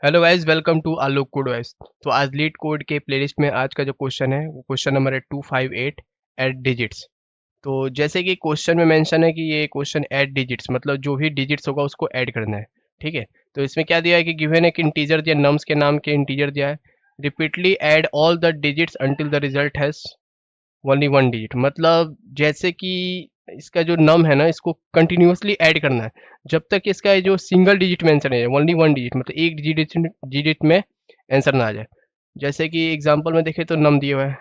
Hello guys, welcome to Alok code wise. तो आज leet code के प्लेलिस्ट में आज का जो क्वेश्चन है वो क्वेश्चन नंबर है 258 एट डिजिट्स। तो जैसे कि क्वेश्चन में मेंशन है कि ये क्वेश्चन ऐड डिजिट्स मतलब जो भी डिजिट्स होगा उसको ऐड करना है। ठीक है, तो इसमें क्या दिया है कि गिवन एक इंटीजर दिया, नम्स के नाम के इंटीजर दिया है। Repeatedly add all the digits until the result has only one digit. मतलब जैसे कि इसका जो नम है ना, इसको कंटिन्यूअसली ऐड करना है जब तक इसका ये जो सिंगल डिजिट में आंसर है, ओनली वन डिजिट मतलब एक डिजिट में आंसर ना आ जाए। जैसे कि एग्जांपल में देखें तो नम दिया हुआ है,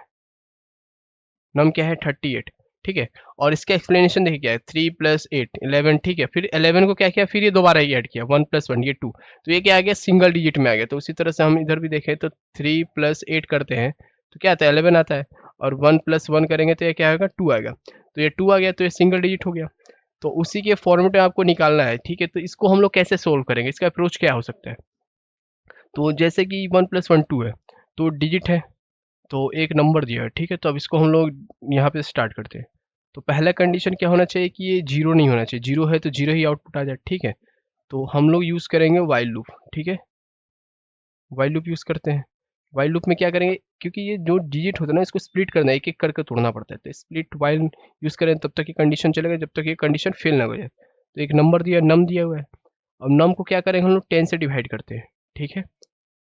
नम क्या है 38। ठीक है, और इसका एक्सप्लेनेशन देखिए क्या है, 3 प्लस 8 11। ठीक है, फिर 11 को क्या किया, फिर ये दोबारा ये ऐड किया 1 प्लस 1 ये 2। तो ये क्या आ गया, सिंगल डिजिट में आ गया। तो उसी तरह से हम इधर भी देखें तो 3 प्लस 8 करते हैं तो क्या आता है 11 आता है, और 1 प्लस 1 करेंगे तो ये क्या आएगा 2 आएगा। तो ये 2 आ गया तो ये सिंगल डिजिट हो गया। तो उसी के फॉर्मेट में आपको निकालना है। ठीक है, तो इसको हम लोग कैसे सोल्व करेंगे, इसका अप्रोच क्या हो सकता है। तो जैसे कि 1 प्लस 1 2 है, तो डिजिट है, तो एक नंबर दिया है। ठीक है, तो अब इसको हम लोग यहाँ पे स्टार्ट करते हैं। तो पहला कंडीशन क्या होना चाहिए कि ये जीरो नहीं होना चाहिए, जीरो है तो जीरो ही आउटपुट आ जाए। ठीक है, तो हम लोग यूज़ करेंगे वाइल लूप। ठीक है, वाइल लूप यूज़ करते हैं। वाइल लूप में क्या करेंगे, क्योंकि ये जो डिजिट होता है ना इसको स्प्लिट करना है, एक एक करके तोड़ना पड़ता है। तो स्प्लिट वाइल यूज़ करें तब तक ये कंडीशन चलेगा जब तक ये कंडीशन फेल ना हो जाए। तो एक नंबर दिया, नम दिया हुआ है। अब नम को क्या करेंगे हम लोग 10 से डिवाइड करते हैं। ठीक है,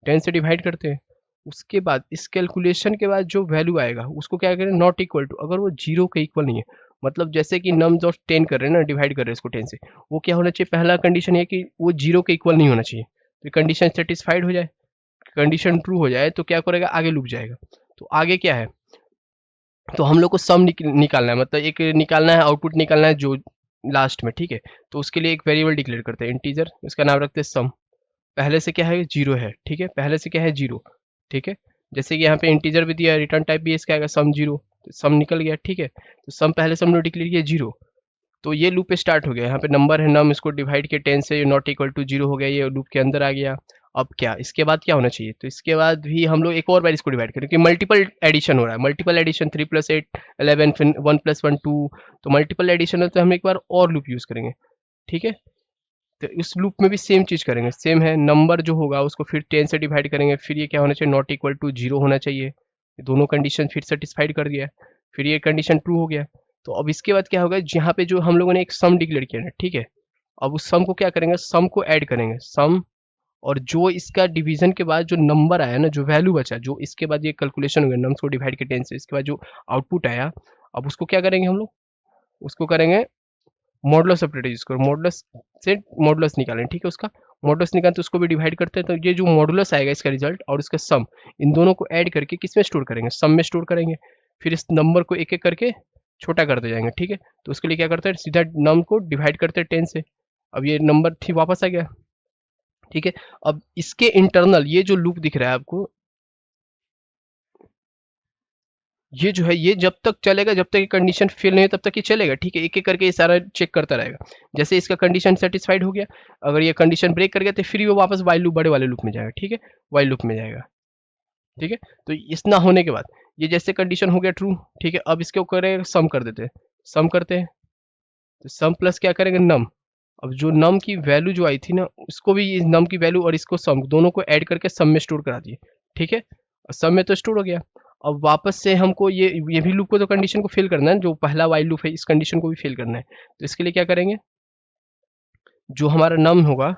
10 से डिवाइड करते हैं। उसके बाद इस कैलकुलेशन के बाद जो वैल्यू आएगा उसको क्या करें, नॉट इक्वल टू, अगर वो जीरो के इक्वल नहीं है, मतलब जैसे कि नम्स ऑफ 10 कर रहे हैं ना, डिवाइड कर रहे हैं इसको 10 से, वो क्या होना चाहिए, पहला कंडीशन है कि वो जीरो के इक्वल नहीं होना चाहिए। तो कंडीशन सेटिस्फाइड हो जाए, कंडीशन ट्रू हो जाए तो क्या करेगा, आगे लूप जाएगा। तो आगे क्या है, तो हम लोग को सम निकालना है, मतलब एक निकालना है, आउटपुट निकालना है जो लास्ट में। ठीक है, तो उसके लिए एक वेरिएबल डिक्लेयर करते हैं, इंटीजर, इसका नाम रखते हैं सम। पहले से क्या है, जीरो है। ठीक है, पहले से क्या है, जीरो। ठीक है, जैसे कि यहाँ पे इंटीजर भी दिया है, रिटर्न टाइप भी इसका आएगा सम जीरो। तो सम निकल गया। ठीक है, तो सम पहले से हम लोग डिक्लेयर किया जीरो। तो ये लूप पे स्टार्ट हो गया, यहाँ पे नंबर है नम, इसको डिवाइड के 10 से, नॉट इक्वल टू जीरो हो गया, ये लूप के अंदर आ गया। अब क्या, इसके बाद क्या होना चाहिए, तो इसके बाद भी हम लोग एक और बार इसको डिवाइड करें, क्योंकि मल्टीपल एडिशन हो रहा है, मल्टीपल एडिशन 3 प्लस 8 11, फिर 1 प्लस 1 2। तो मल्टीपल एडिशन है तो हम एक बार और लूप यूज करेंगे। ठीक है, तो इस लूप में भी सेम चीज करेंगे, सेम है, नंबर जो होगा उसको फिर 10 से डिवाइड करेंगे, फिर ये क्या होना चाहिए, नॉट इक्वल टू जीरो होना चाहिए। ये दोनों कंडीशन फिर सेटिस्फाइड कर दिया, फिर ये कंडीशन ट्रू हो गया। तो अब इसके बाद क्या होगा, जहाँ पे जो हम लोगों ने एक सम डिक्लेयर किया है, ठीक है, अब उस सम को क्या करेंगे, सम को ऐड करेंगे, सम, और जो इसका डिवीजन के बाद जो नंबर आया ना, जो वैल्यू बचा, जो इसके बाद ये कैलकुलेशन हो गया नम्स को डिवाइड के 10 से, इसके बाद जो आउटपुट आया, अब उसको क्या करेंगे हम लोग, उसको करेंगे मॉडुलस ऑपरेटर यूज करो, मॉडुलस से मॉडुलस निकालें। ठीक है, उसका मॉडुलस निकालते तो उसको भी डिवाइड करते हैं, तो ये जो मॉडुलस आएगा इसका रिजल्ट और इसका सम, इन दोनों को ऐड करके किस में स्टोर करेंगे, सम में स्टोर करेंगे। फिर इस नंबर को एक एक करके छोटा करते जाएंगे। ठीक है, तो उसके लिए क्या करते हैं, सीधा नम को डिवाइड करते हैं 10 से। अब ये नंबर थी वापस आ गया। ठीक है, अब इसके इंटरनल ये जो लूप दिख रहा है आपको, ये जो है ये जब तक चलेगा, जब तक ये कंडीशन फेल नहीं है तब तक ये चलेगा। ठीक है, एक एक करके ये सारा चेक करता रहेगा। जैसे इसका कंडीशन सेटिस्फाइड हो गया, अगर ये कंडीशन ब्रेक कर गया तो फिर वो वापस वाइल लूप, बड़े वाले लूप में जाएगा। ठीक है, वाइल लूप में जाएगा। ठीक है, तो इस ना होने के बाद ये जैसे कंडीशन हो गया ट्रू। ठीक है, अब इसके ऊपर सम कर देते हैं, सम करते हैं, तो सम प्लस क्या करेंगे, नम। अब जो नम की वैल्यू जो आई थी ना, उसको भी इस नम की वैल्यू और इसको सम, दोनों को ऐड करके सम में स्टोर करा दिए। ठीक है, सम में तो स्टोर हो गया। अब वापस से हमको ये भी लूप को तो कंडीशन को फिल करना है, जो पहला वाइल लूप है इस कंडीशन को भी फिल करना है। तो इसके लिए क्या करेंगे, जो हमारा नम होगा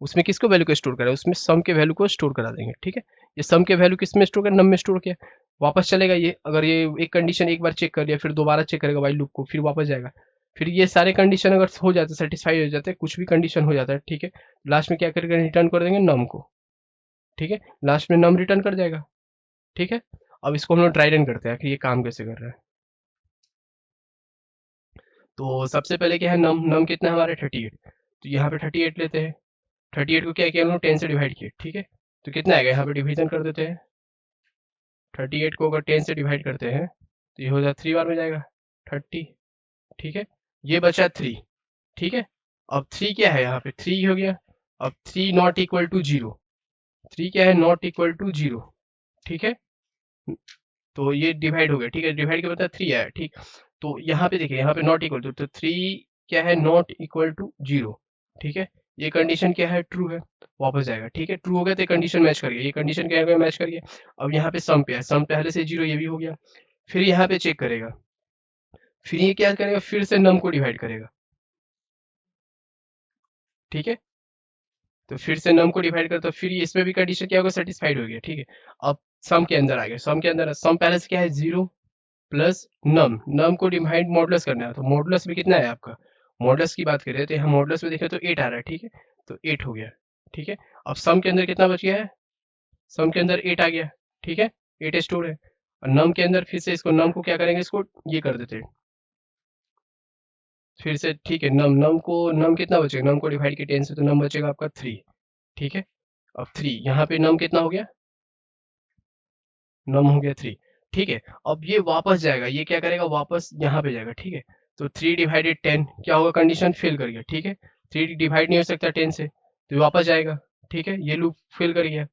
उसमें किसको वैल्यू को स्टोर करें, उसमें सम के वैल्यू को स्टोर करा देंगे। ठीक है, ये सम के वैल्यू किस में स्टोर करें, नम में स्टोर किया, वापस चलेगा ये। अगर ये एक कंडीशन एक बार चेक कर लिया, फिर दोबारा चेक करेगा वाइल लूप को, फिर वापस जाएगा। फिर ये सारे कंडीशन अगर हो जाते, सेटिस्फाई हो जाते हैं, कुछ भी कंडीशन हो जाता है, ठीक है, लास्ट में क्या करेंगे, रिटर्न कर देंगे नम को। ठीक है, लास्ट में नम रिटर्न कर जाएगा। ठीक है, अब इसको हम लोग ट्राई रन करते हैं कि ये काम कैसे कर रहा है। तो सबसे पहले क्या है, नम, नम कितना है हमारे 38। तो यहाँ पे 38 लेते हैं, 38 को क्या किया हम लोग 10 से डिवाइड किया। ठीक है, तो कितना आएगा, यहाँ पे डिवीजन कर देते हैं, 38 को अगर 10 से डिवाइड करते हैं तो ये हो जाए 3 बार में जाएगा 30। ठीक है, ये बचा 3। ठीक है, अब 3 क्या है, यहाँ पे 3 हो गया। अब 3 नॉट इक्वल टू जीरो, 3 क्या है, नॉट इक्वल टू जीरो। ठीक है, तो ये डिवाइड हो गया। ठीक है, डिवाइड के बाद 3 आया। ठीक, तो यहाँ पे देखिए, यहाँ पे नॉट इक्वल टू, तो 3 क्या है, नॉट इक्वल टू जीरो। ठीक है, ये कंडीशन क्या है, ट्रू है, वापस जाएगा। ठीक है, ट्रू हो गया तो ये कंडीशन मैच कर गया, ये कंडीशन क्या है, मैच कर गया। अब यहाँ पे सम पे है, सम पहले से 0, ये भी हो गया। फिर यहाँ पे चेक करेगा, फिर ये क्या करेगा, फिर से नम को डिवाइड करेगा। ठीक है, तो फिर से नम को डिवाइड करता, फिर इसमें भी कंडीशन क्या होगा, सेटिस्फाइड हो गया। ठीक है, अब सम के अंदर आ गया, सम के अंदर सम पहले से क्या है, 0 प्लस नम, नम को डिवाइड मॉडुलस करना है, तो मॉडुलस भी कितना है आपका, मॉडुलस की बात करें तो यहाँ मॉडुलस में देखें तो 8 आ रहा है। ठीक है, तो 8 हो गया। ठीक है, अब सम के अंदर कितना बच गया है, सम के अंदर 8 आ गया। ठीक है, 8 स्टोर है। और नम के अंदर फिर से इसको, नम को क्या करेंगे, इसको ये कर देते हैं फिर से। ठीक है, नम, नम को, नम कितना बचेगा, नम को डिवाइड किया 10 से, तो नम बचेगा आपका 3। ठीक है, अब 3 यहाँ पे नम कितना हो गया, नम हो गया 3। ठीक है, अब ये वापस जाएगा, ये क्या करेगा, वापस यहाँ पे जाएगा। ठीक है, तो 3 डिवाइडेड 10 क्या होगा, कंडीशन फेल कर गया। ठीक है, 3 डिवाइड नहीं हो सकता 10 से, तो वापस जाएगा। ठीक है, ये लूप फेल कर गया।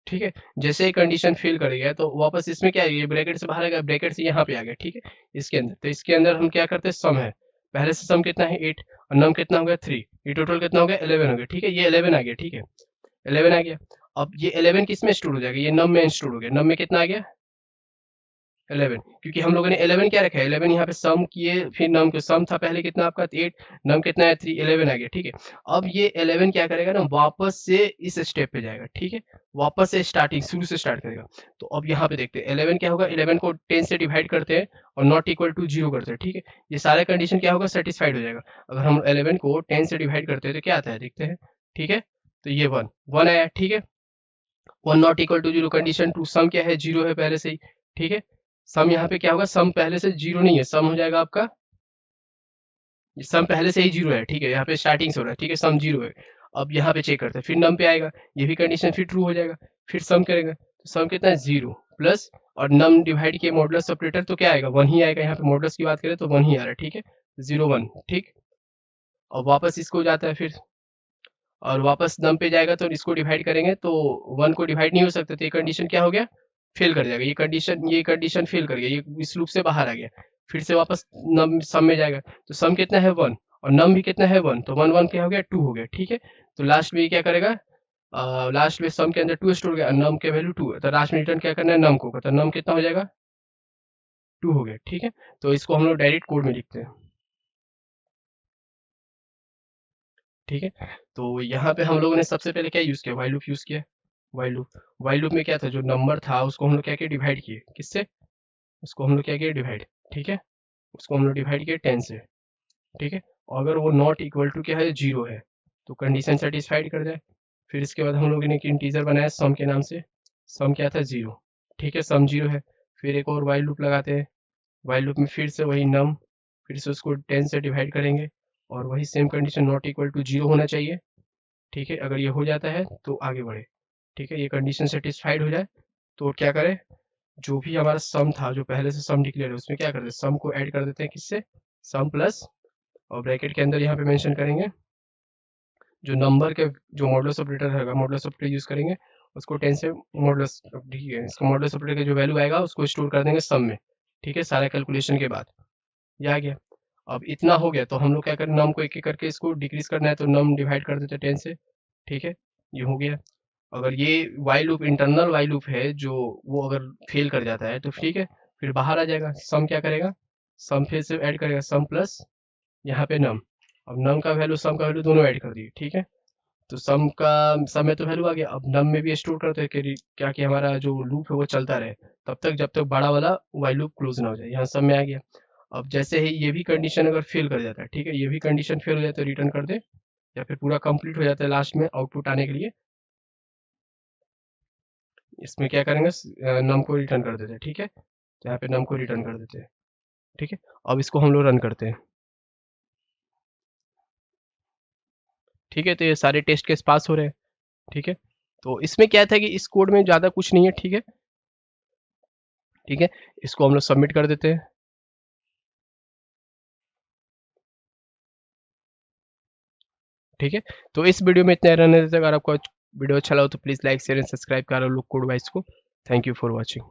ठीक है, जैसे ही कंडीशन फेल कर गया तो वापस इसमें क्या है, ये ब्रैकेट से बाहर आ गया, ब्रैकेट से यहाँ पे आ गया। ठीक है, इसके अंदर, तो इसके अंदर हम क्या करते हैं, सम है, पहले से सम कितना है 8, और नम कितना हो गया 3, ये टोटल कितना हो गया 11 हो गया। ठीक है, ये 11 आ गया। ठीक है, 11 आ गया। अब ये 11 किस में स्टोर हो जाएगा, ये नम में स्टोर हो गया। नम में कितना आ गया 11, क्योंकि हम लोगों ने 11 क्या रखा है, 11 यहाँ पे सम किए, फिर नम को, सम था पहले कितना आपका 8, नम कितना है 3, 11 आ गया। ठीक है, अब ये 11 क्या करेगा ना, वापस से इस स्टेप पे जाएगा। ठीक है, वापस से स्टार्टिंग, शुरू से स्टार्ट करेगा। तो अब यहाँ पे देखते हैं 11 क्या होगा, 11 को 10 से डिवाइड करते हैं और नॉट इक्वल टू 0 करते हैं। ठीक है, ये सारे कंडीशन क्या होगा, सेटिस्फाइड हो जाएगा। अगर हम 11 को 10 से डिवाइड करते हैं तो क्या आता है, देखते हैं। ठीक है, तो ये 1 1 आया। ठीक है, 1 नॉट इक्वल टू 0, कंडीशन 2, सम क्या है, 0 है पहले से ही। ठीक है, सम यहाँ पे क्या होगा, सम पहले से 0 नहीं है, सम हो जाएगा आपका, सम पहले से ही 0 है। ठीक है, यहाँ पे स्टार्टिंग से हो रहा है। ठीक है, सम 0 है। अब यहाँ पे चेक करते हैं, फिर नम पे आएगा, ये भी कंडीशन फिर ट्रू हो जाएगा। फिर सम करेगा, तो सम कितना है 0 प्लस, और नम डिवाइड के मॉडुलस ऑपरेटर तो क्या आएगा, 1 ही आएगा। यहाँ पे मॉडुलस की बात करें तो 1 ही आ रहा है। ठीक है, 0 1। ठीक, और वापस इसको जाता है फिर, और वापस नम पे जाएगा तो इसको डिवाइड करेंगे तो 1 को डिवाइड नहीं हो सकता, तो ये कंडीशन क्या हो गया, फेल कर जाएगा। ये कंडीशन फेल कर गया, ये इस लूप से बाहर आ गया। फिर से वापस नम सम में जाएगा, तो सम कितना है 1, और नम भी कितना है 1, तो 1 1 क्या हो गया 2 हो गया। ठीक है, तो लास्ट में ये क्या करेगा, लास्ट में सम के अंदर 2 स्टोर हो गया, नम के वैल्यू 2 है, तो लास्ट में रिटर्न क्या करना है, नम को, तो नम कितना हो जाएगा 2 हो गया। ठीक है, तो इसको हम लोग डायरेक्ट कोड में लिखते हैं। ठीक है, तो यहाँ पे हम लोगों ने सबसे पहले क्या यूज किया, वाइल लूप यूज किया। वाइल लूप में क्या था, जो नंबर था उसको हम लोग क्या किया, डिवाइड किए, किससे, उसको हम लोग क्या किया, डिवाइड। ठीक है, उसको हम लोग डिवाइड किए 10 से। ठीक है, अगर वो नॉट इक्वल टू क्या है, 0 है, तो कंडीशन सेटिस्फाइड कर जाए। फिर इसके बाद हम लोगों ने एक इंटीजर बनाया सम के नाम से, सम क्या था 0। ठीक है, सम 0 है। फिर एक और वाइल लूप लगाते हैं, वाइल लूप में फिर से वही नम, फिर से उसको 10 से डिवाइड करेंगे, और वही same condition not equal to 0 होना चाहिए। ठीक है, अगर ये हो जाता है तो आगे बढ़े। ठीक है, ये कंडीशन सेटिस्फाइड हो जाए तो क्या करें, जो भी हमारा सम था, जो पहले से सम डिक्लेयर है, उसमें क्या करते हैं, सम को ऐड कर देते हैं, किससे, सम प्लस, और ब्रैकेट के अंदर यहाँ पे मेंशन करेंगे जो नंबर के, जो मॉडुलस ऑपरेटर रहेगा, मॉडुलस ऑपरेटर यूज करेंगे, उसको 10 से मॉडुलस, ठीक है, इसका मॉडुलस ऑपरेटर का जो वैल्यू आएगा उसको स्टोर कर देंगे सम में। ठीक है, सारा कैलकुलेशन के बाद ये आ गया। अब इतना हो गया तो हम लोग क्या करें, नम को एक एक करके इसको डिक्रीज करना है, तो नम डिवाइड कर देते हैं 10 से। ठीक है, ये हो गया। अगर ये while loop, internal while loop है जो, वो अगर फेल कर जाता है तो ठीक है, फिर बाहर आ जाएगा, सम क्या करेगा, सम फिर से ऐड करेगा, सम प्लस यहाँ पे नम। अब नम का वैल्यू, सम का वैल्यू दोनों ऐड कर दिए। ठीक है, तो सम में तो वैल्यू आ गया, अब नम में भी स्टोर करते हैं कि क्या कि हमारा जो लूप है वो चलता रहे तब तक जब तक बड़ा वाला वाइल लूप क्लोज ना हो जाए। यहाँ सम में आ गया। अब जैसे ही ये भी कंडीशन अगर फेल कर जाता है, ठीक है, ये भी कंडीशन फेल हो जाता है, रिटर्न कर दे, या फिर पूरा कंप्लीट हो जाता है लास्ट में आउटपुट आने के लिए, इसमें क्या करेंगे, नम को रिटर्न कर देते हैं। ठीक है, तो यहाँ पे नम को रिटर्न कर देते हैं। ठीक है, अब इसको हम लोग रन करते हैं। ठीक है, तो ये सारे टेस्ट केस पास हो रहे हैं। ठीक है, तो इसमें क्या था कि इस कोड में ज़्यादा कुछ नहीं है। ठीक है, ठीक है, इसको हम लोग सबमिट कर देते हैं। ठीक है, तो इस वीडियो में इतना रहने देते हैं। अगर आपको वीडियो अच्छा लगा तो please like share and subscribe करो लोग कोड वाइज को। Thank you for watching.